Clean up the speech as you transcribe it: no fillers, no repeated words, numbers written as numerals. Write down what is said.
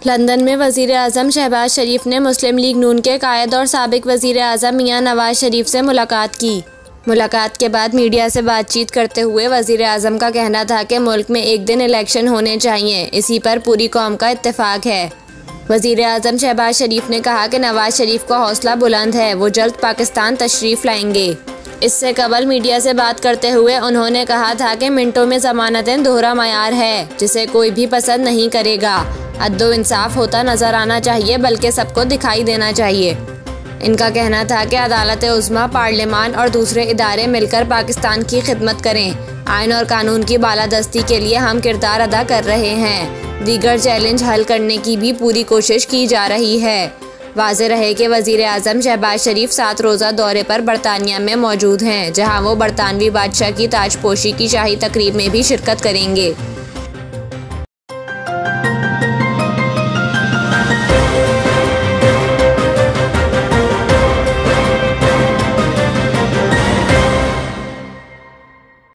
London में वज़ीर आज़म शहबाज शरीफ ने मुस्लिम लीग नून के कायद और साबिक वज़ीर आज़म मियां नवाज शरीफ से मुलाकात की। मुलाकात के बाद मीडिया से बातचीत करते हुए वज़ीर आज़म का कहना था कि मुल्क में एक दिन इलेक्शन होने चाहिए, इसी पर पूरी कौम का इत्तेफाक है। वज़ीर आज़म शहबाज शरीफ ने कहा कि नवाज शरीफ का हौसला बुलंद है, वो जल्द पाकिस्तान तशरीफ़ लाएंगे। इससे कबल मीडिया से बात करते हुए उन्होंने कहा था कि मिनटों में ज़मानतें दोहरा मयार है, जिसे कोई भी पसंद नहीं करेगा। अदलो इंसाफ होता नज़र आना चाहिए, बल्कि सबको दिखाई देना चाहिए। इनका कहना था कि अदालत उज़्मा, पार्लियामान और दूसरे इदारे मिलकर पाकिस्तान की खिदमत करें। आइन और कानून की बालादस्ती के लिए हम किरदार अदा कर रहे हैं। दीगर चैलेंज हल करने की भी पूरी कोशिश की जा रही है। वाज़ेह रहे कि वज़ीर आज़म शहबाज शरीफ 7 रोज़ा दौरे पर बरतानिया में मौजूद हैं, जहां वो बरतानवी बादशाह की ताजपोशी की शाही तकरीब में भी शिरकत करेंगे।